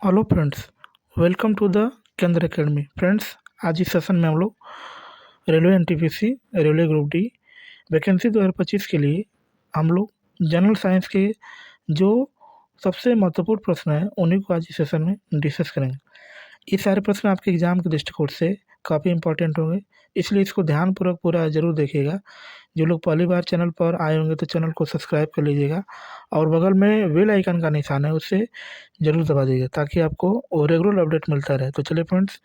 Hello friends, welcome to the Kendra academy. Friends, आज इस session में हम लोग railway NTPC railway group D vacancy 2025 के लिए हम लोग जनरल साइंस के जो सबसे महत्वपूर्ण प्रश्न हैं उन्हीं को आज इस सेशन में डिस्कस करेंगे। ये सारे प्रश्न आपके एग्जाम के दृष्टिकोण से काफ़ी इंपॉर्टेंट होंगे, इसलिए इसको ध्यानपूर्वक पूरा ज़रूर देखिएगा। जो लोग पहली बार चैनल पर आए होंगे तो चैनल को सब्सक्राइब कर लीजिएगा और बगल में बेल आइकन का निशान है उससे ज़रूर दबा दीजिएगा ताकि आपको रेगुलर अपडेट मिलता रहे। तो चलिए फ्रेंड्स,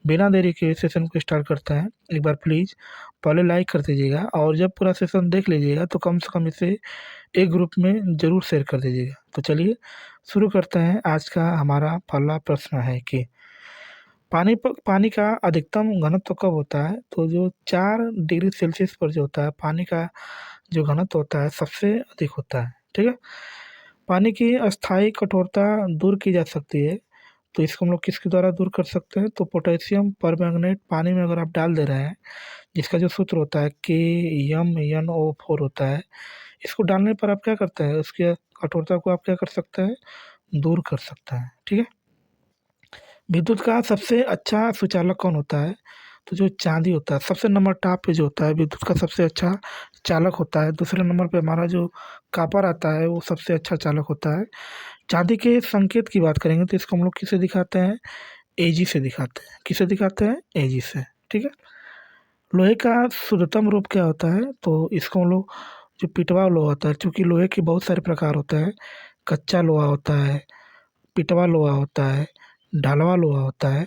बिना देरी के सेशन को स्टार्ट करते हैं। एक बार प्लीज़ पहले लाइक कर दीजिएगा और जब पूरा सेशन देख लीजिएगा तो कम से कम इसे एक ग्रुप में ज़रूर शेयर कर दीजिएगा। तो चलिए शुरू करते हैं। आज का हमारा पहला प्रश्न है कि पानी का अधिकतम घनत्व कब होता है? तो जो 4 डिग्री सेल्सियस पर जो होता है पानी का जो घनत्व होता है सबसे अधिक होता है। ठीक है। पानी की अस्थायी कठोरता दूर की जा सकती है, तो इसको हम लोग किसके द्वारा दूर कर सकते हैं? तो पोटेशियम परमैंगनेट पानी में अगर आप डाल दे रहे हैं, जिसका जो सूत्र होता है KMnO4 होता है, इसको डालने पर आप क्या करते हैं? उसकी कठोरता को आप क्या कर सकते हैं? दूर कर सकते हैं। ठीक है। विद्युत का सबसे अच्छा सुचालक कौन होता है? तो जो चांदी होता है सबसे नंबर टॉप पे जो होता है विद्युत का सबसे अच्छा चालक होता है। दूसरे नंबर पे हमारा जो कॉपर आता है वो सबसे अच्छा चालक होता है। चांदी के संकेत की बात करेंगे तो इसको हम लोग किसे दिखाते हैं? एजी से दिखाते हैं। किसे दिखाते हैं? एजी से। ठीक है। लोहे का शुद्धतम रूप क्या होता है? तो इसको हम लोग जो पिटवा लोहा होता है, चूँकि लोहे के बहुत सारे प्रकार होते हैं। कच्चा लोहा होता है, पिटवा लोहा होता है, ढलवा लोहा होता है,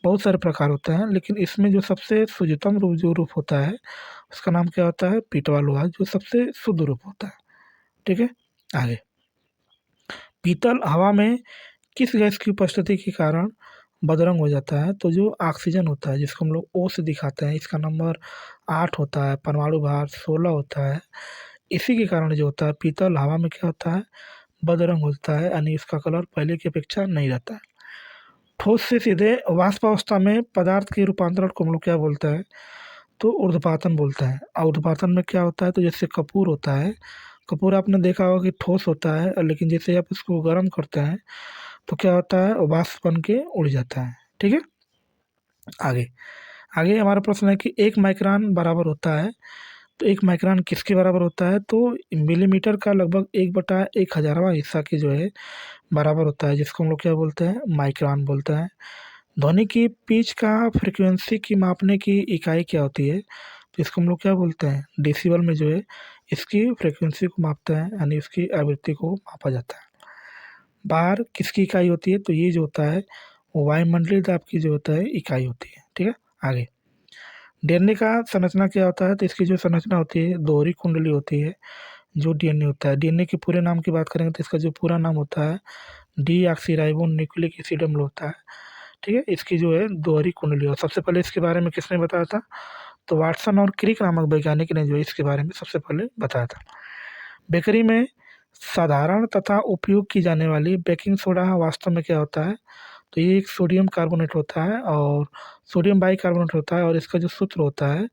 बहुत सारे प्रकार होते हैं, लेकिन इसमें जो सबसे शुद्धतम रूप होता है उसका नाम क्या होता है? पिटवा लोहा, जो सबसे शुद्ध रूप होता है। ठीक है। आगे, पीतल हवा में किस गैस की उपस्थिति के कारण बदरंग हो जाता है? तो जो ऑक्सीजन होता है जिसको हम लोग O से दिखाते हैं, इसका नंबर 8 होता है, परमाणु भार 16 होता है। इसी के कारण जो होता है पीतल हवा में क्या होता है? बदरंग होता है, यानी इसका कलर पहले की अपेक्षा नहीं रहता है। ठोस से सीधे वाष्प अवस्था में पदार्थ के रूपांतरण को हम लोग क्या बोलते हैं? तो ऊर्ध्वपातन बोलते हैं। और ऊर्ध्वपातन में क्या होता है? तो जैसे कपूर होता है, कपूर आपने देखा होगा कि ठोस होता है, लेकिन जैसे आप इसको गर्म करते हैं तो क्या होता है? वाष्प बन के उड़ जाता है। ठीक है। आगे, आगे हमारा प्रश्न है कि 1 माइक्रोन बराबर होता है, तो 1 माइक्रोन किसके बराबर होता है? तो मिलीमीटर का लगभग 1/1000वां हिस्सा के जो है बराबर होता है, जिसको हम लोग क्या बोलते हैं? माइक्रोन बोलते हैं। ध्वनि की पिच का फ्रीक्वेंसी की मापने की इकाई क्या होती है? तो इसको हम लोग क्या बोलते हैं? डेसिबल में जो है इसकी फ्रीक्वेंसी को मापते हैं, यानी इसकी आवृत्ति को मापा जाता है। बार किसकी इकाई होती है? तो ये जो होता है वो वायुमंडलीय दाब की जो होता है इकाई होती है। ठीक है। आगे, डीएनए का संरचना क्या होता है? तो इसकी जो संरचना होती है दोहरी कुंडली होती है जो डीएनए होता है। डीएनए के पूरे नाम की बात करेंगे तो इसका जो पूरा नाम होता है डीऑक्सीराइबो न्यूक्लिक एसिड अम्ल होता है। ठीक है। इसकी जो है दोहरी कुंडली, और सबसे पहले इसके बारे में किसने बताया था? तो वाटसन और क्रिक नामक वैज्ञानिक ने जो है इसके बारे में सबसे पहले बताया था। बेकरी में साधारण तथा उपयोग की जाने वाली बेकिंग सोडा वास्तव में क्या होता है? तो ये एक सोडियम कार्बोनेट होता है और सोडियम बाइकार्बोनेट होता है, और इसका जो सूत्र होता है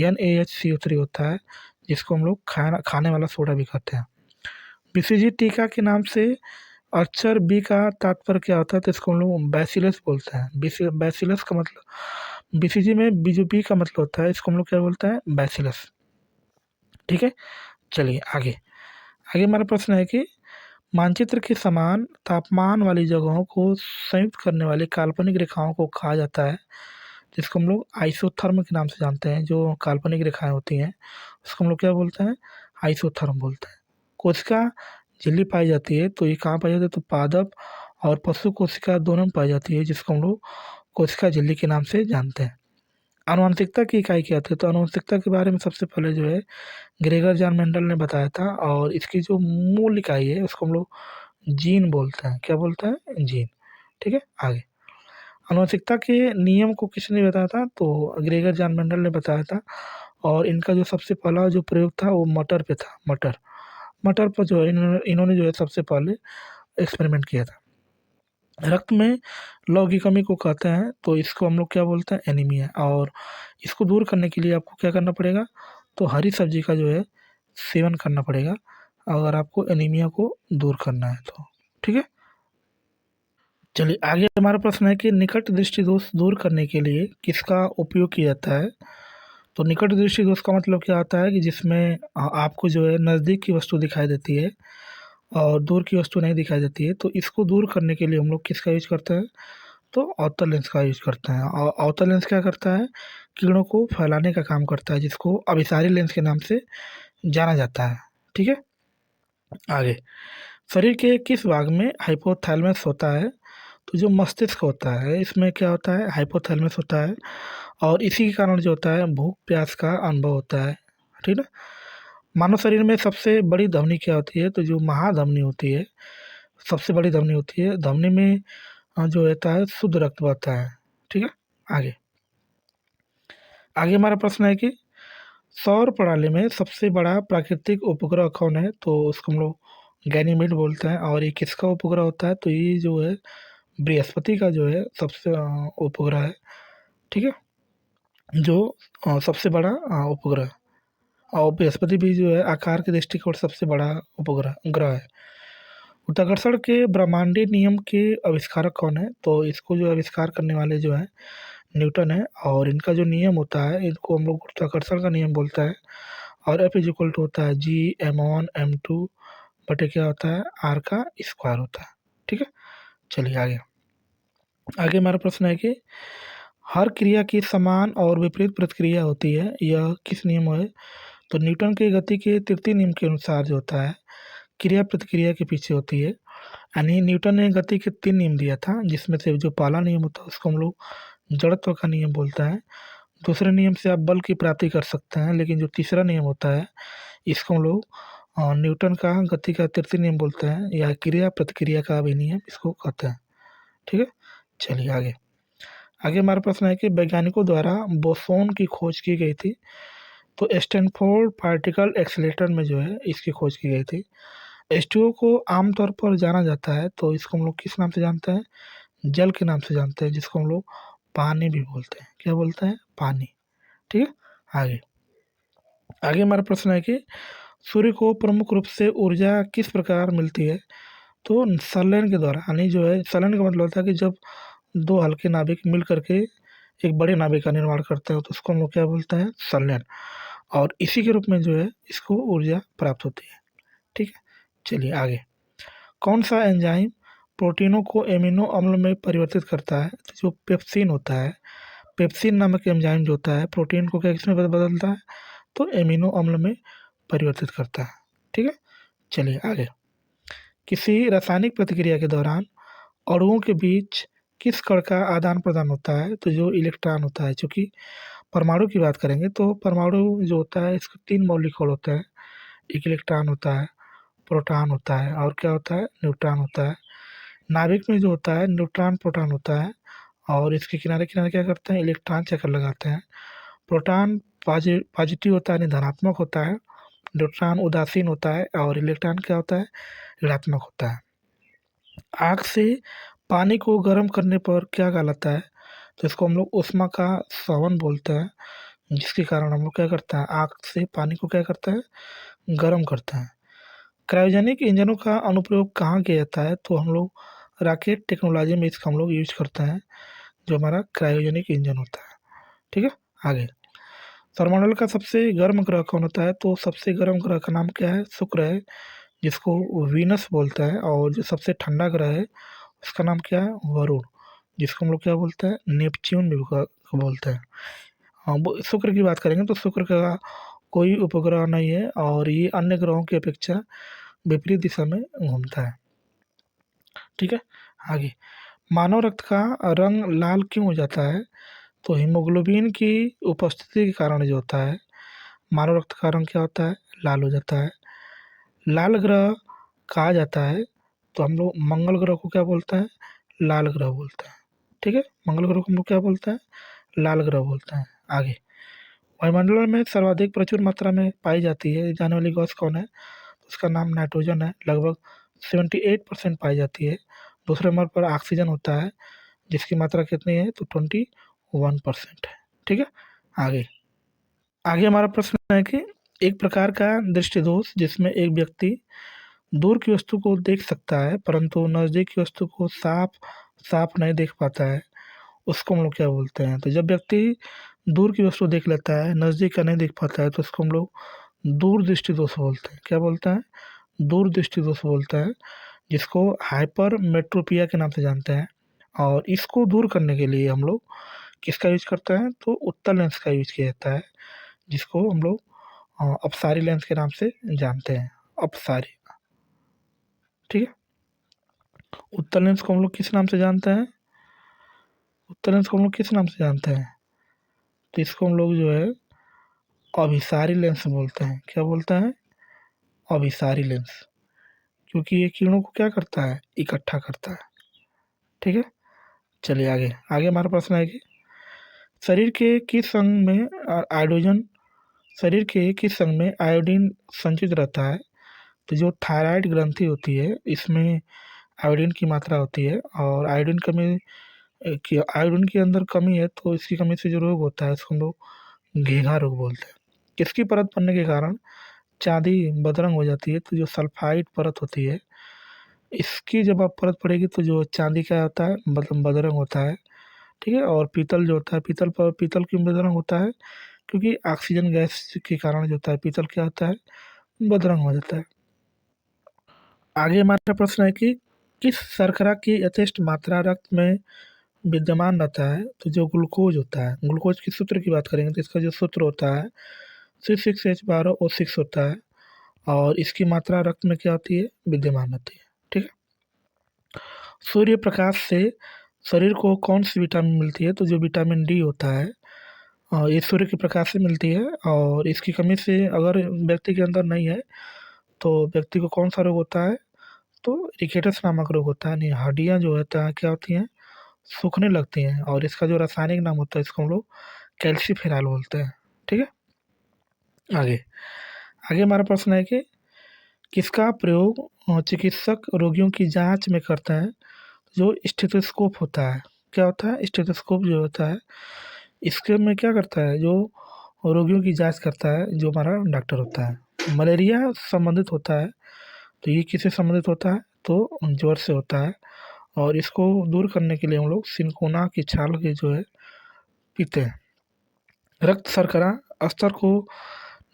NaHCO3 होता है, जिसको हम लोग खाने वाला सोडा भी कहते हैं। बीसीजी टीका के नाम से अक्षर बी का तात्पर्य क्या होता है? तो इसको हम लोग बैसिलस बोलते हैं। बैसिलस का मतलब बीसीजी में बी जो बी का मतलब होता है इसको हम लोग क्या बोलते हैं? बैसिलस। ठीक है। चलिए आगे, आगे हमारा प्रश्न है कि मानचित्र के समान तापमान वाली जगहों को संयुक्त करने वाली काल्पनिक रेखाओं को कहा जाता है, जिसको हम लोग आइसोथर्म के नाम से जानते हैं। जो काल्पनिक रेखाएं होती हैं उसको हम लोग क्या बोलते हैं? आइसोथर्म बोलते हैं। कोशिका झिल्ली पाई जाती है, तो ये कहाँ पाई जाती है? तो पादप और पशु कोशिका दोनों में पाई जाती है, जिसको हम लोग कोशिका झिल्ली के नाम से जानते हैं। आनुवंशिकता की इकाई क्या होती है? तो आनुवंशिकता के बारे में सबसे पहले जो है ग्रेगर जॉन मेंडल ने बताया था, और इसकी जो मूल इकाई है उसको हम लोग जीन बोलते हैं। क्या बोलते हैं? जीन। ठीक है। आगे, आनुवंशिकता के नियम को किसने बताया था? तो ग्रेगर जॉन मेंडल ने बताया था, और इनका जो सबसे पहला जो प्रयोग था वो मटर पे था। मटर, मटर पर जो है इन्होंने जो है सबसे पहले एक्सपेरिमेंट किया था। रक्त में लौह की कमी को कहते हैं, तो इसको हम लोग क्या बोलते हैं? एनीमिया। और इसको दूर करने के लिए आपको क्या करना पड़ेगा? तो हरी सब्जी का जो है सेवन करना पड़ेगा, अगर आपको एनीमिया को दूर करना है तो। ठीक है। चलिए आगे हमारा प्रश्न है कि निकट दृष्टि दोष दूर करने के लिए किसका उपयोग किया जाता है। तो निकट दृष्टि दोष का मतलब क्या होता है कि जिसमें आपको जो है नज़दीक की वस्तु दिखाई देती है और दूर की वस्तु नहीं दिखाई देती है, तो इसको दूर करने के लिए हम लोग किसका यूज करते हैं, तो अवतल लेंस का यूज करते हैं। और अवतल लेंस क्या करता है, किरणों को फैलाने का काम करता है, जिसको अभिसारी लेंस के नाम से जाना जाता है। ठीक है, आगे शरीर के किस भाग में हाइपोथैलेमस होता है। तो जो मस्तिष्क होता है इसमें क्या होता है, हाइपोथैलेमस होता है, और इसी के कारण जो होता है भूख प्यास का अनुभव होता है। ठीक है, मानव शरीर में सबसे बड़ी धमनी क्या होती है, तो जो महाधमनी होती है, सबसे बड़ी धमनी होती है। धमनी में जो रहता है शुद्ध रक्त बहता है। ठीक है, आगे आगे हमारा प्रश्न है कि सौर प्रणाली में सबसे बड़ा प्राकृतिक उपग्रह कौन है। तो उसको हम लोग गैनीमेड बोलते हैं, और ये किसका उपग्रह होता है, तो ये जो है बृहस्पति का जो है सबसे उपग्रह है। ठीक है, जो सबसे बड़ा उपग्रह, और बृहस्पति भी जो है आकार के दृष्टिकोण सबसे बड़ा उपग्रह ग्रह है। गुरुत्वाकर्षण के ब्रह्मांडीय नियम के आविष्कारक कौन है। तो इसको जो आविष्कार करने वाले जो है न्यूटन है, और इनका जो नियम होता है इनको हम लोग गुरुत्वाकर्षण का नियम बोलता है। और एफ इज इक्वल टू होता है G m1 m2 बटे क्या होता है, आर का स्क्वायर होता है। ठीक है, चलिए आगे आगे हमारा प्रश्न है कि हर क्रिया की समान और विपरीत प्रतिक्रिया होती है, यह किस नियम है। तो न्यूटन के गति के तृतीय नियम के अनुसार जो होता है क्रिया प्रतिक्रिया के पीछे होती है। यानी न्यूटन ने गति के 3 नियम दिया था, जिसमें से जो पहला नियम होता है उसको हम लोग जड़त्व का नियम बोलता है। दूसरे नियम से आप बल की प्राप्ति कर सकते हैं, लेकिन जो तीसरा नियम होता है इसको हम लोग न्यूटन का गति का तृतीय नियम बोलते हैं, या क्रिया प्रतिक्रिया का अभिनियम इसको कहते हैं। ठीक है, चलिए आगे आगे हमारा प्रश्न है कि वैज्ञानिकों द्वारा बोसोन की खोज की गई थी। तो स्टैनफोर्ड पार्टिकल एक्सीलरेटर में जो है इसकी खोज की गई थी। H2O को आमतौर पर जाना जाता है, तो इसको हम लोग किस नाम से जानते हैं, जल के नाम से जानते हैं, जिसको हम लोग पानी भी बोलते हैं। क्या बोलते हैं, पानी। ठीक है, आगे आगे हमारा प्रश्न है कि सूर्य को प्रमुख रूप से ऊर्जा किस प्रकार मिलती है। तो संलयन के द्वारा, यानी जो है संलयन का मतलब होता है कि जब दो हल्के नाभिक मिल करके एक बड़े नाभिक का निर्माण करते हैं, तो उसको हम लोग क्या बोलते हैं, संलयन। और इसी के रूप में जो है इसको ऊर्जा प्राप्त होती है। ठीक है, चलिए आगे कौन सा एंजाइम प्रोटीनों को एमिनो अम्ल में परिवर्तित करता है। तो जो पेप्सिन होता है, पेप्सिन नामक एंजाइम जो होता है प्रोटीन को क्या किसमें बदलता है, तो एमिनो अम्ल में परिवर्तित करता है। ठीक है, चलिए आगे किसी रासायनिक प्रतिक्रिया के दौरान अणुओं के बीच किस कण का आदान प्रदान होता है। तो जो इलेक्ट्रॉन होता है, चूँकि परमाणु की बात करेंगे तो परमाणु जो होता है इसके 3 मौलिक कण होते हैं। एक इलेक्ट्रॉन होता है, प्रोटॉन होता है, और क्या होता है, न्यूट्रॉन होता है। नाभिक में जो होता है न्यूट्रॉन प्रोटॉन होता है, और इसके किनारे किनारे क्या करते हैं, इलेक्ट्रॉन चक्कर लगाते हैं। प्रोटॉन पॉजिटिव होता है, यानी धनात्मक होता है। न्यूट्रॉन उदासीन होता है, और इलेक्ट्रॉन क्या होता है, ऋणात्मक होता है। आग से पानी को गर्म करने पर क्या कहलाता है। तो इसको हम लोग ऊष्मा का संवहन बोलते हैं, जिसके कारण हम लोग क्या करते हैं, आग से पानी को क्या करता है, गर्म करते हैं। क्रायोजेनिक इंजनों का अनुप्रयोग कहाँ किया जाता है। तो हम लोग रॉकेट टेक्नोलॉजी में इसका हम लोग यूज करते हैं, जो हमारा क्रायोजेनिक इंजन होता है। ठीक है, आगे सौरमंडल का सबसे गर्म ग्रह कौन होता है। तो सबसे गर्म ग्रह का नाम क्या है, शुक्र है, जिसको वीनस बोलता है। और जो सबसे ठंडा ग्रह है उसका नाम क्या है, वरुण, जिसको हम लोग क्या बोलते हैं, नेपच्यून भी बोलते हैं। हाँ, शुक्र की बात करेंगे तो शुक्र का कोई उपग्रह नहीं है, और ये अन्य ग्रहों की अपेक्षा विपरीत दिशा में घूमता है। ठीक है, आगे मानव रक्त का रंग लाल क्यों हो जाता है। तो हीमोग्लोबिन की उपस्थिति के कारण जो होता है मानव रक्त का रंग क्या होता है, लाल हो जाता है। लाल ग्रह कहा जाता है, तो हम लोग मंगल ग्रह को क्या बोलते हैं, लाल ग्रह बोलते हैं। ठीक है, मंगल ग्रह को हम लोग क्या बोलते हैं, लाल ग्रह बोलते हैं। आगे वायुमंडल में सर्वाधिक प्रचुर मात्रा में पाई जाती है जाने वाली गैस कौन है। उसका नाम नाइट्रोजन है, लगभग 78% पाई जाती है। दूसरे नंबर पर ऑक्सीजन होता है, जिसकी मात्रा कितनी है, तो 21% है। ठीक है, आगे आगे हमारा प्रश्न है कि एक प्रकार का दृष्टि दोष जिसमें एक व्यक्ति दूर की वस्तु को देख सकता है, परंतु नज़दीक की वस्तु को साफ साफ नहीं देख पाता है, उसको हम लोग क्या बोलते हैं? तो जब व्यक्ति दूर की वस्तु देख लेता है, नज़दीक का नहीं देख पाता है, तो उसको हम लोग दूरदृष्टि दोष बोलते हैं। क्या बोलते हैं? दूरदृष्टि दोष बोलते हैं, जिसको हाइपरमेट्रोपिया के नाम से जानते हैं। और इसको दूर करने के लिए हम लोग किसका यूज़ करते हैं? तो उत्तल लेंस का यूज़ किया जाता है, जिसको हम लोग अपसारी लेंस के नाम से जानते हैं, अपसारी। ठीक है? उत्तल लेंस को हम लोग किस नाम से जानते हैं? उत्तल लेंस को हम लोग किस नाम से जानते हैं? तो इसको हम लोग जो है अभिसारी लेंस बोलते हैं। क्या बोलते हैं? अभिसारी लेंस, क्योंकि ये किरणों को क्या करता है? इकट्ठा करता है। ठीक है? चलिए आगे। आगे हमारा प्रश्न है कि शरीर के किस अंग में आयोडीन शरीर के किस अंग में आयोडीन संचित रहता है? तो जो थायराइड ग्रंथि होती है, इसमें आयोडीन की मात्रा होती है, और आयोडीन के अंदर कमी है, तो इसकी कमी से जो रोग होता है उसको हम लोग घेघा रोग बोलते हैं। किसकी परत बनने के कारण चांदी बदरंग हो जाती है? तो जो सल्फाइड परत होती है, इसकी जब आप परत पड़ेगी तो जो चांदी क्या होता है? मतलब बदरंग होता है। ठीक है? और पीतल जो होता है, पीतल क्यों बदरंग होता है? क्योंकि ऑक्सीजन गैस के कारण जो होता है, पीतल क्या होता है? बदरंग हो जाता है। आगे हमारा प्रश्न है कि किस शर्करा की यथेष्ट मात्रा रक्त में विद्यमान रहता है? तो जो ग्लूकोज होता है, ग्लूकोज के सूत्र की बात करेंगे तो इसका जो सूत्र होता है C6H12O6 होता है, और इसकी मात्रा रक्त में क्या होती है? विद्यमान होती है। ठीक है? सूर्य प्रकाश से शरीर को कौन सी विटामिन मिलती है? तो जो विटामिन डी होता है, ये सूर्य के प्रकाश से मिलती है, और इसकी कमी से अगर व्यक्ति के अंदर नहीं है तो व्यक्ति को कौन सा रोग होता है? तो रिकेटस नामक रोग होता है। यानी हड्डियाँ जो होता है क्या होती हैं? सूखने लगती हैं, और इसका जो रासायनिक नाम होता है इसको हम लोग कैल्सीफेरॉल बोलते हैं। ठीक है? आगे आगे हमारा प्रश्न है कि किसका प्रयोग चिकित्सक रोगियों की जांच में करते हैं? जो स्टेथोस्कोप होता है। क्या होता है? स्टेथोस्कोप जो होता है, इसके में क्या करता है? जो रोगियों की जांच करता है, जो हमारा डॉक्टर होता है। मलेरिया संबंधित होता है, तो ये किससे संबंधित होता है? तो ज्वर से होता है, और इसको दूर करने के लिए हम लोग सिनकोना की छाल के जो है पीते हैं। रक्त शर्करा स्तर को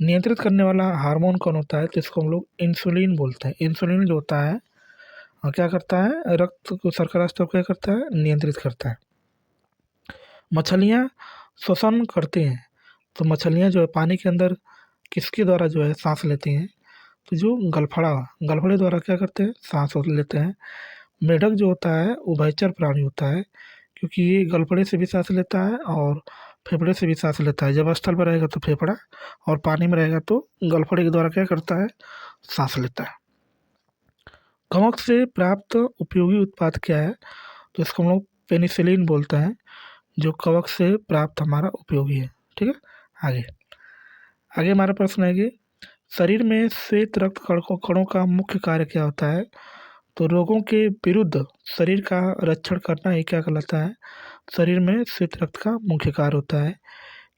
नियंत्रित करने वाला हार्मोन कौन होता है? तो इसको हम लोग इंसुलिन बोलते हैं। इंसुलिन जो होता है क्या करता है? रक्त को शर्करा स्तर को क्या करता है? नियंत्रित करता है। मछलियाँ श्वसन करती हैं, तो मछलियाँ जो है पानी के अंदर किसके द्वारा जो है सांस लेती हैं? तो जो गलफड़े द्वारा क्या करते हैं? सांस लेते हैं। मेढक जो होता है उभयचर प्राणी होता है, क्योंकि ये गलफड़े से भी सांस लेता है और फेफड़े से भी सांस लेता है। जब स्थल पर रहेगा तो फेफड़ा, और पानी में रहेगा तो गलफड़े के द्वारा क्या करता है? सांस लेता है। कवक से प्राप्त उपयोगी उत्पाद क्या है? तो इसको हम लोग पेनिसिलिन बोलते हैं, जो कवक से प्राप्त हमारा उपयोगी है। ठीक है? आगे आगे हमारा प्रश्न है कि शरीर में श्वेत रक्त कणों का मुख्य कार्य क्या होता है? तो रोगों के विरुद्ध शरीर का रक्षण करना ही क्या कहलाता है? शरीर में श्वेत रक्त का मुख्य कार्य होता है।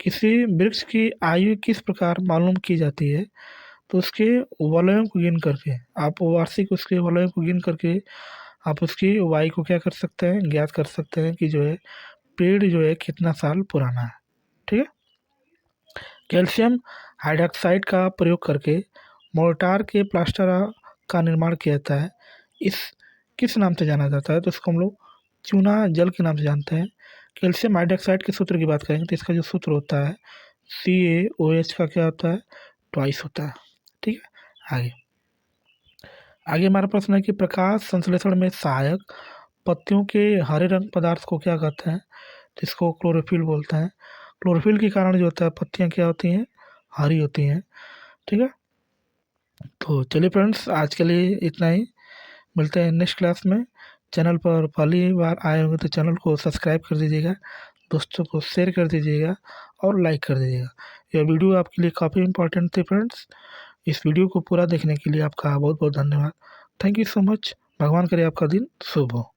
किसी वृक्ष की आयु किस प्रकार मालूम की जाती है? तो उसके वलयों को गिन करके, आप वार्षिक उसके वलयों को गिन करके आप उसकी वायु को क्या कर सकते हैं? ज्ञात कर सकते हैं कि जो है पेड़ जो है कितना साल पुराना है। ठीक है? कैल्शियम हाइड्रॉक्साइड का प्रयोग करके मोर्टार के प्लास्टर का निर्माण किया जाता है। इस किस नाम से जाना जाता है? तो इसको हम लोग चूना जल के नाम से जानते हैं। कैल्शियम हाइड्रॉक्साइड के सूत्र की बात करेंगे तो इसका जो सूत्र होता है CaOH का क्या होता है? ट्वाइस होता है। ठीक है? आगे आगे हमारा प्रश्न है कि प्रकाश संश्लेषण में सहायक पत्तियों के हरे रंग पदार्थ को क्या कहते हैं? तो इसको क्लोरोफिल बोलते हैं। क्लोरोफिल के कारण जो होता है पत्तियाँ क्या होती हैं? हरी होती हैं। ठीक है? तो चलिए फ्रेंड्स, आज के लिए इतना ही। मिलते हैं नेक्स्ट क्लास में। चैनल पर पहली बार आए होंगे तो चैनल को सब्सक्राइब कर दीजिएगा, दोस्तों को शेयर कर दीजिएगा और लाइक कर दीजिएगा। यह वीडियो आपके लिए काफ़ी इम्पोर्टेंट थी फ्रेंड्स। इस वीडियो को पूरा देखने के लिए आपका बहुत बहुत धन्यवाद। Thank you so much. भगवान करे आपका दिन शुभ हो।